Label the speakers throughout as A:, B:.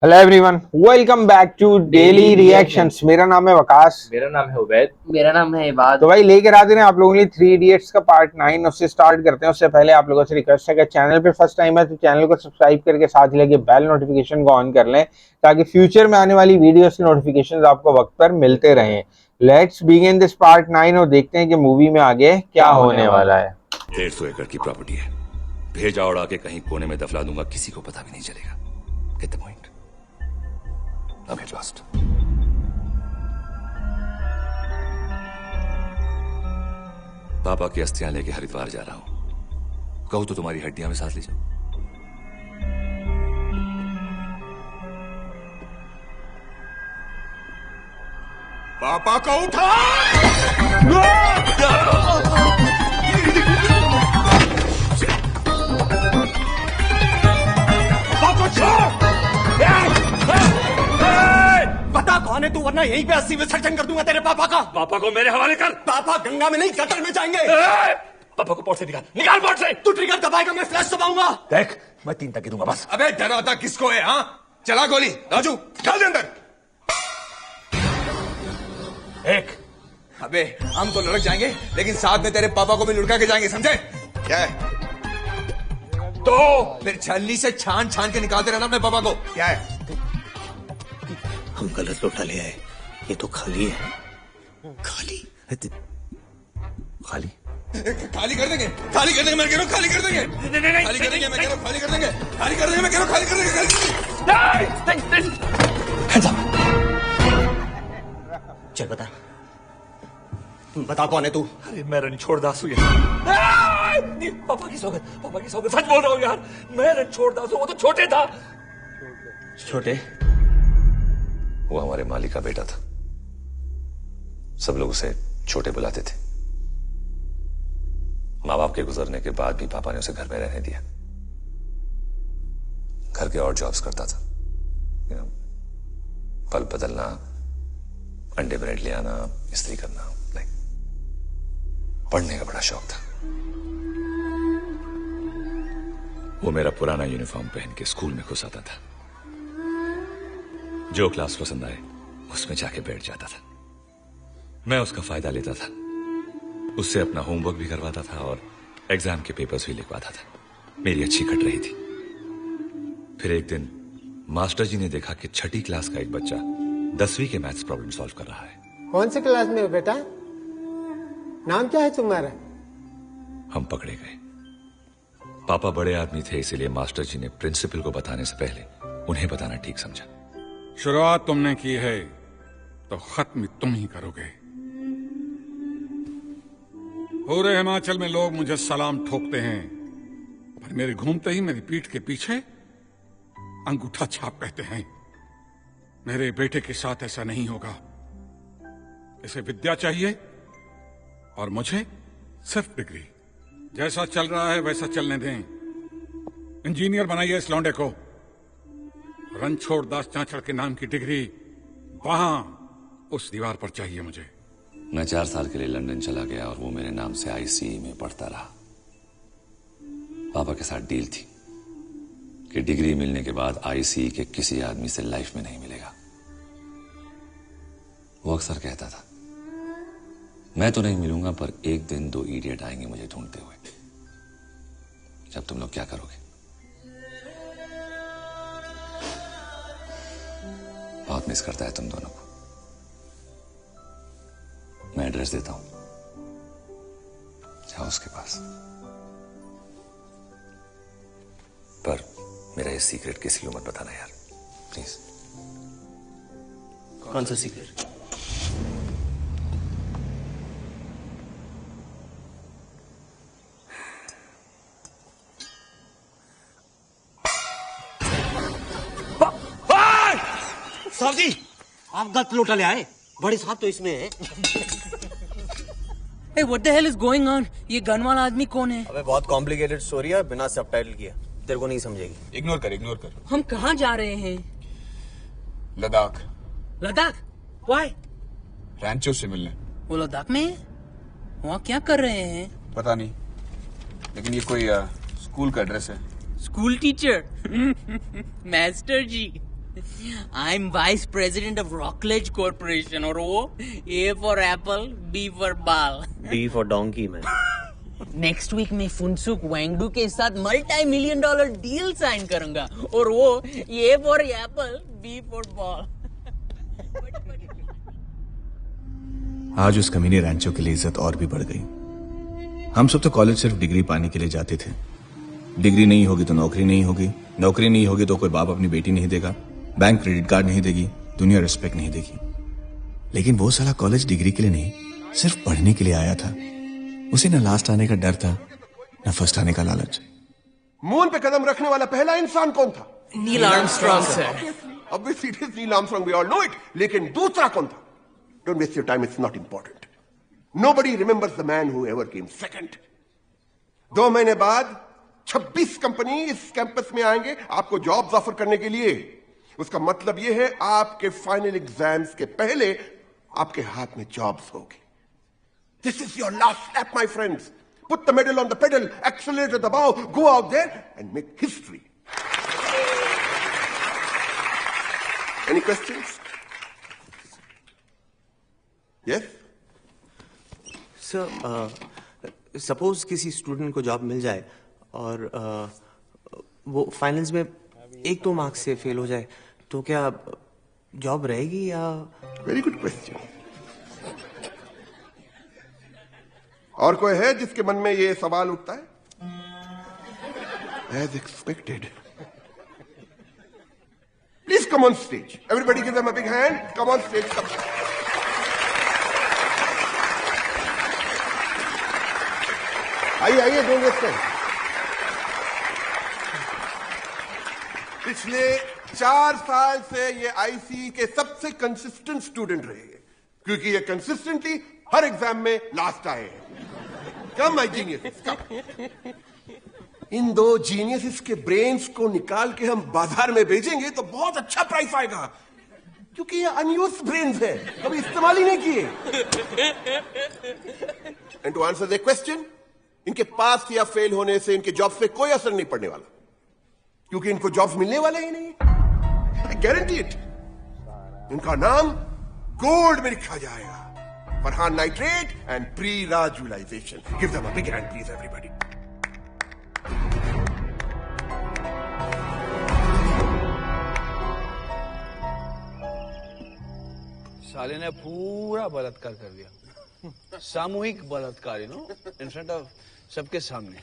A: Hello everyone, welcome back to Daily Reactions. मेरा नाम है वकास।
B: मेरा नाम है उबैद। मेरा नाम है इबाद।
A: तो भाई लेकर आते हैं आप लोगों के लिए 3 इडियट्स का पार्ट 9। उससे स्टार्ट करते हैं। उससे पहले आप लोगों से रिक्वेस्ट है कि चैनल पे फर्स्ट टाइम है तो चैनल को सब्सक्राइब करके साथ ही लगे बेल नोटिफिकेशन को ऑन कर लें ताकि फ्यूचर में आने वाली वीडियोस के नोटिफिकेशन आपको वक्त पर मिलते रहें। लेट्स बिगिन दिस पार्ट 9 और देखते हैं कि मूवी में आगे क्या होने वाला है।
C: 150 एकड़ की प्रॉपर्टी है। भेजा उड़ा के कहीं कोने में दफला दूंगा, किसी को पता भी नहीं चलेगा। Get the point. अब गेट लॉस्ट। पापा की अस्थियां लेके हरिद्वार जा रहा हूं। कहूं तो तुम्हारी हड्डियां में साथ ले जाओ। पापा को उठा।
D: पता कौन है तू, वरना यहीं पे 80 विसर्जन कर दूंगा तेरे पापा का।
C: पापा को मेरे हवाले कर।
D: पापा गंगा में नहीं गटर में जाएंगे।
C: पापा को पोर्ट से निकाल पोर्ट से।
D: तू ट्रिगर दबाएगा, मैं फ्लैश दबाऊंगा।
C: देख, मैं 3 तक दूंगा बस।
E: अबे डराता किसको है? हाँ, चला गोली। राजू डाल दे अंदर।
C: एक।
E: अबे हम तो लुढ़क जाएंगे, लेकिन साथ में तेरे पापा को भी लुढ़का के जाएंगे, समझे? क्या है?
C: दो।
E: फिर छलनी से छान छान के निकालते रहना अपने पापा को। क्या है?
D: हम गलत लोटा ले आए, ये तो खाली है। खाली
C: खाली
E: खाली कर देंगे, खाली कर देंगे, मैं कह रहा हूँ खाली कर देंगे। खाली कर देंगे, मैं कह रहा हूँ खाली कर देंगे, खाली कर देंगे, मैं कह रहा हूँ खाली कर देंगे।
D: चल बता, बता कौन है तू?
C: अरे मैं रणछोड़ दास हूँ पापा की सौगत, पापा की सौगत, सच बोल रहा हूँ यार। मैं रणछोड़ दास हूँ, वो तो छोटे था।
D: छोटे?
C: वो हमारे मालिक का बेटा था। सब लोग उसे छोटे बुलाते थे। माँ बाप के गुजरने के बाद भी पापा ने उसे घर में रहने दिया। घर के और जॉब्स करता था। पल बदलना, अंडे ब्रेड ले आना, इस्त्री करना, लाइक पढ़ने का बड़ा शौक था। वो मेरा पुराना यूनिफॉर्म पहन के स्कूल में घुस आता था। जो क्लास पसंद आए उसमें जाके बैठ जाता था। मैं उसका फायदा लेता था। उससे अपना होमवर्क भी करवाता था और एग्जाम के पेपर्स भी लिखवाता था। मेरी अच्छी कट रही थी। फिर एक दिन मास्टर जी ने देखा कि 6ठी क्लास का एक बच्चा 10वीं के मैथ्स प्रॉब्लम सॉल्व कर रहा है।
F: कौन सी क्लास में हो बेटा? नाम क्या है तुम्हारा?
C: हम पकड़े गए। पापा बड़े आदमी थे, इसीलिए मास्टर जी ने प्रिंसिपल को बताने से पहले उन्हें बताना ठीक समझा।
G: शुरुआत तुमने की है तो खत्म तुम ही करोगे। पूरे हिमाचल में लोग मुझे सलाम ठोकते हैं, पर मेरे घूमते ही मेरी पीठ के पीछे अंगूठा छाप कहते हैं। मेरे बेटे के साथ ऐसा नहीं होगा। इसे विद्या चाहिए और मुझे सिर्फ डिग्री। जैसा चल रहा है वैसा चलने दें। इंजीनियर बनाइए इस लौंडे को। रणछोड़ दास चांचड़ के नाम की डिग्री वहां उस दीवार पर चाहिए मुझे।
C: मैं 4 साल के लिए लंदन चला गया और वो मेरे नाम से आईसीई में पढ़ता रहा। पापा के साथ डील थी कि डिग्री मिलने के बाद आईसीई के किसी आदमी से लाइफ में नहीं मिलेगा। वो अक्सर कहता था, मैं तो नहीं मिलूंगा पर एक दिन 2 इडियट आएंगे मुझे ढूंढते हुए। जब तुम लोग क्या करोगे? बहुत मिस करता है तुम दोनों को। मैं एड्रेस देता हूं, जाओ उसके पास। पर मेरा ये सीक्रेट किसी को मत बताना यार, प्लीज।
D: कौन सा सीक्रेट? साहब जी, आप गलत लोटा ले आए। बड़े साहब तो इसमें है।
H: Hey, what the hell is going on? ये गन वाला आदमी कौन है?
D: अबे बहुत कॉम्प्लिकेटेड स्टोरी है, बिना सबटाइटल किया तेरे को नहीं समझेगी।
E: इग्नोर कर, इग्नोर कर।
H: हम कहाँ जा रहे हैं?
E: लद्दाख।
H: लद्दाख? Why?
E: रैंचो से मिलने।
H: वो लद्दाख में है? वहाँ क्या कर रहे हैं?
E: पता नहीं, लेकिन ये कोई स्कूल का एड्रेस है।
H: School teacher master ji. I'm vice president of Rockledge Corporation और वो A for apple, B for ball.
D: D for donkey man.
H: Next week मैं फुनसुक वांगडू के साथ $multi-million डील साइन करूंगा और वो A for apple, B for ball.
I: आज उस कमीने रैंचो के लिए इज्जत और भी बढ़ गई. हम सब तो कॉलेज सिर्फ डिग्री पाने के लिए जाते थे. डिग्री नहीं होगी तो नौकरी नहीं होगी, नौकरी नहीं होगी तो कोई बाप अपनी बेटी नहीं देगा, बैंक क्रेडिट कार्ड नहीं देगी, दुनिया रिस्पेक्ट नहीं देगी. लेकिन वो साला कॉलेज डिग्री के लिए नहीं, सिर्फ पढ़ने के लिए आया था. उसे न लास्ट आने का डर था, न फर्स्ट आने का लालच.
F: मून पे कदम रखने वाला पहला इंसान कौन था?
H: Neil Armstrong sir.
F: Obviously it is Neil Armstrong, we all know it. लेकिन दूसरा कौन था? Don't waste your time, it's not important. Nobody remembers the man who ever came second. 2 महीने बाद 26 कंपनी इस कैंपस में आएंगे आपको जॉब्स ऑफर करने के लिए. उसका मतलब यह है आपके फाइनल एग्जाम्स के पहले आपके हाथ में जॉब्स होगी. This is your last step, my friends. Put the pedal on the pedal, accelerator दबाओ, go out there and make history. Any questions? Yes?
D: Sir, suppose किसी स्टूडेंट को जॉब मिल जाए और वो फाइनल्स में 1-2 मार्क्स से फेल हो जाए तो क्या जॉब रहेगी या?
F: Very good question. और कोई है जिसके मन में ये सवाल उठता है? As expected. Please come on stage. Everybody give them a big hand. Come on stage. Come. आइए don't waste time. पिछले 4 साल से ये आईसी के सबसे कंसिस्टेंट स्टूडेंट रहे हैं क्योंकि ये कंसिस्टेंटली हर एग्जाम में लास्ट आए हैं. Come my genius, come. इन 2 जीनियस के ब्रेन्स को निकाल के हम बाजार में बेचेंगे तो बहुत अच्छा प्राइस आएगा क्योंकि ये अनयूज ब्रेन्स है, कभी इस्तेमाल ही नहीं किए. And to answer the question, इनके पास या फेल होने से इनके जॉब पे कोई असर नहीं पड़ने वाला क्योंकि इनको जॉब्स मिलने वाले ही नहीं. I guarantee it. इनका नाम गोल्ड में लिखा जाएगा. फरहान नाइट्रेट एंड प्री राजुलाइजेशन. Give them a big hand please everybody.
J: साले ने पूरा बलात्कार कर दिया. सामूहिक बलात्कार, इन फ्रंट ऑफ सबके सामने.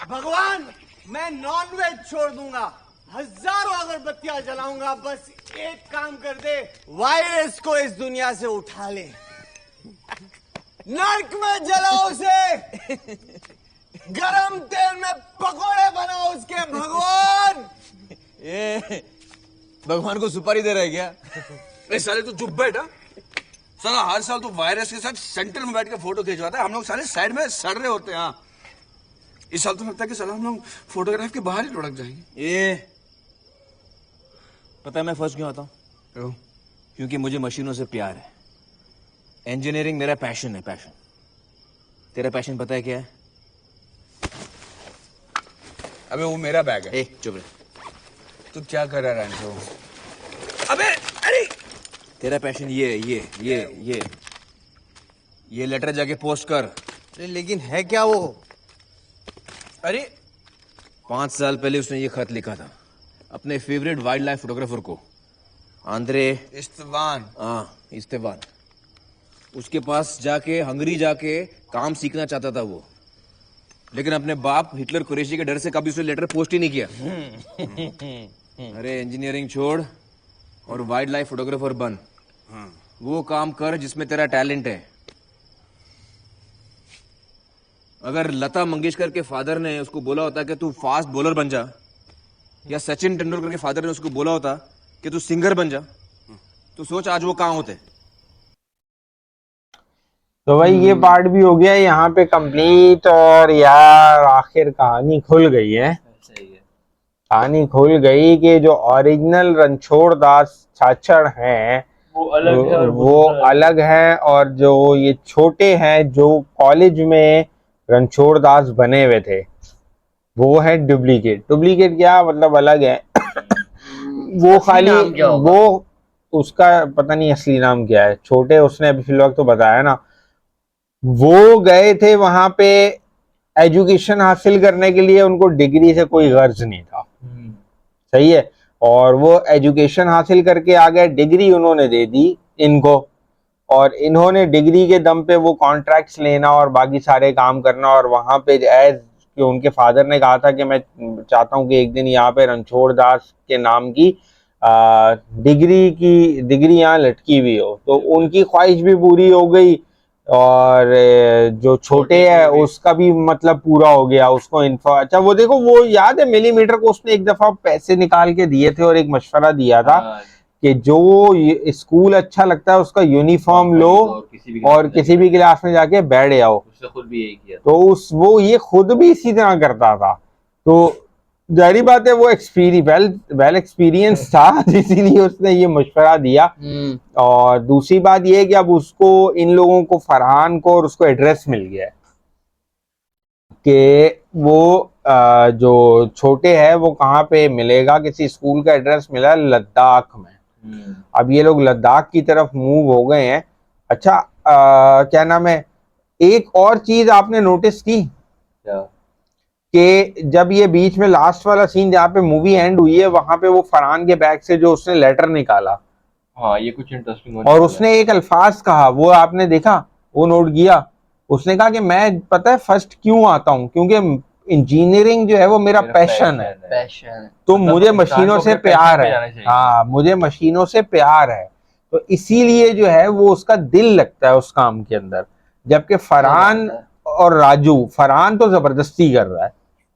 K: भगवान, मैं नॉनवेज छोड़ दूंगा, हजारों अगरबत्तियां जलाऊंगा, बस एक काम कर दे, वायरस को इस दुनिया से उठा ले. नर्क में जलाओ उसे, गरम तेल में पकोड़े बनाओ उसके. भगवान,
J: ये भगवान को सुपारी दे रहा है क्या?
E: अरे साले तू चुप बैठ. साला हर साल तो वायरस के साथ सेंटर में बैठ के फोटो खिंचवाता है, हम लोग साले साइड में सड़ रहे होते हैं. हाँ, इस साल तो लगता है कि साला हम लोग फोटोग्राफ के बाहर ही लुढ़क जाएंगे.
J: ये पता है मैं फर्स्ट क्यों आता हूँ? क्योंकि मुझे मशीनों से प्यार है. इंजीनियरिंग मेरा पैशन है, पैशन. तेरा पैशन पता है क्या है?
E: अबे वो मेरा बैग है.
J: चुप रहे.
E: तू क्या कर रहा है रैंचो? अबे अरे,
J: तेरा पैशन ये लेटर जाके पोस्ट कर.
K: लेकिन है क्या वो?
J: अरे 5 साल पहले उसने ये खत लिखा था अपने फेवरेट वाइल्ड लाइफ फोटोग्राफर को, आंद्रे
E: इस्तेवान.
J: हाँ, इस्तेवान. उसके पास जाके हंगरी जाके काम सीखना चाहता था वो, लेकिन अपने बाप हिटलर कुरैशी के डर से कभी उसने लेटर पोस्ट ही नहीं किया. अरे इंजीनियरिंग छोड़ और वाइल्ड लाइफ फोटोग्राफर बन. वो काम कर जिसमें तेरा टैलेंट है. अगर लता मंगेशकर के फादर ने उसको बोला होता कि तू फास्ट बॉलर बन जा, या सचिन तेंदुलकर के फादर ने उसको बोला होता कि तू सिंगर बन जा, तो सोच आज वो कहाँ होते.
A: तो भाई ये पार्ट भी हो गया यहाँ पे कंप्लीट. और यार आखिर कहानी खुल गई है. कहानी खुल गई कि जो ओरिजिनल रणछोड़ दास छाछड़ हैं वो अलग है और जो ये छोटे हैं जो कॉलेज में रणछोड़ दास बने हुए थे वो है डुप्लीकेट. डुप्लीकेट क्या मतलब अलग है. वो
B: असली
A: खाली
B: नाम क्या होगा?
A: वो उसका पता नहीं असली नाम क्या है, छोटे उसने अभी फिलहाल तो बताया ना, वो गए थे वहां पे एजुकेशन हासिल करने के लिए, उनको डिग्री से कोई गर्ज नहीं था, सही है, और वो एजुकेशन हासिल करके आ गए, डिग्री उन्होंने दे दी इनको, और इन्होंने डिग्री के दम पे वो कॉन्ट्रैक्ट्स लेना और बाकी सारे काम करना, और वहां पे एज कि उनके फादर ने कहा था कि मैं चाहता हूं कि एक दिन यहाँ पे रणछोड़ दास के नाम की डिग्री यहाँ लटकी हुई हो, तो उनकी ख्वाहिश भी पूरी हो गई, और जो छोटे है उसका भी मतलब पूरा हो गया, उसको इन्फो, अच्छा वो देखो, वो याद है मिलीमीटर को उसने एक दफा पैसे निकाल के दिए थे और एक मशवरा दिया था कि जो स्कूल अच्छा लगता है उसका यूनिफॉर्म लो और किसी भी क्लास में जाके बैठ जाओ,
J: उसने खुद भी यही किया।
A: तो वो ये खुद भी इसी तरह करता था, तो जाहिर बात है वो वेल एक्सपीरियंस था, इसीलिए उसने ये मशवरा दिया। और दूसरी बात ये है कि अब उसको, इन लोगों को, फरहान को और उसको एड्रेस मिल गया है कि वो जो छोटे है वो कहाँ पे मिलेगा, किसी स्कूल का एड्रेस मिला लद्दाख में। अब ये लोग लद्दाख की तरफ मूव हो गए हैं। अच्छा क्या नाम है, एक और चीज आपने नोटिस की कि जब ये बीच में लास्ट वाला सीन जहाँ पे मूवी एंड हुई है, वहां पे वो फरहान के बैग से जो उसने लेटर निकाला,
J: हाँ ये कुछ इंटरेस्टिंग,
A: और उसने एक अल्फाज कहा, वो आपने देखा, वो नोट किया, उसने कहा कि मैं पता है फर्स्ट क्यों आता हूँ, क्योंकि इंजीनियरिंग जो है वो मेरा पैशन है, तो
J: मतलब
A: मुझे मशीनों से प्यार है, हाँ मुझे मशीनों से प्यार है, तो इसीलिए जो है वो उसका दिल लगता है उस काम के अंदर। जबकि फरहान और राजू, फरहान तो जबरदस्ती कर रहा है,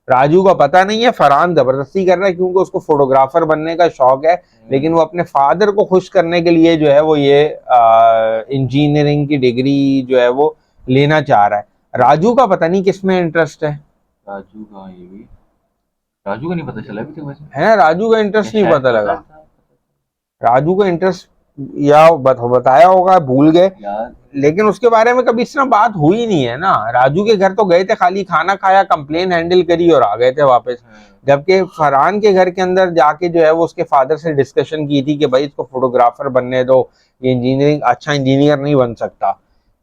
A: राजू का पता नहीं है, फरहान जबरदस्ती कर रहा है क्योंकि उसको फोटोग्राफर बनने का शौक है, लेकिन वो अपने फादर को खुश करने के लिए जो है वो ये इंजीनियरिंग की डिग्री जो है वो लेना चाह रहा है। राजू का पता नहीं किसमें इंटरेस्ट है,
J: राजू का ये भी, राजू का नहीं पता चला अभी तक वैसे,
A: है ना, राजू का इंटरेस्ट नहीं पता लगा, राजू का इंटरेस्ट या बताया होगा, भूल गए, लेकिन उसके बारे में कभी इस तरह बात हुई नहीं है ना। राजू के घर तो गए थे, खाली खाना खाया, कंप्लेन हैंडल करी और आ गए थे वापस, जबकि फरहान के घर के अंदर जाके जो है वो उसके फादर से डिस्कशन की थी कि भाई इसको फोटोग्राफर बनने दो, ये इंजीनियरिंग अच्छा इंजीनियर नहीं बन सकता।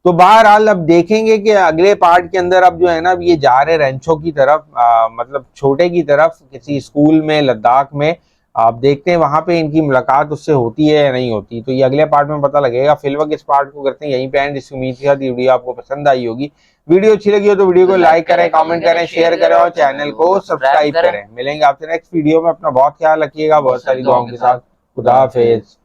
A: तो बहरहाल अब देखेंगे कि अगले पार्ट के अंदर अब जो है ना, ये जा रहे रेंचो की तरफ, मतलब छोटे की तरफ, किसी स्कूल में लद्दाख में, आप देखते हैं वहां पे इनकी मुलाकात उससे होती है या नहीं होती, तो ये अगले पार्ट में पता लगेगा। फिलहाल इस पार्ट को करते हैं यहीं पे एंड। इस उम्मीद के साथ वीडियो आपको पसंद आई होगी, वीडियो अच्छी लगी हो तो वीडियो को लाइक करें, कमेंट करें, शेयर करें और चैनल को सब्सक्राइब करें। मिलेंगे आपसे नेक्स्ट वीडियो में, अपना बहुत ख्याल रखिएगा, बहुत सारी दुआओं के साथ। खुदा हाफिज।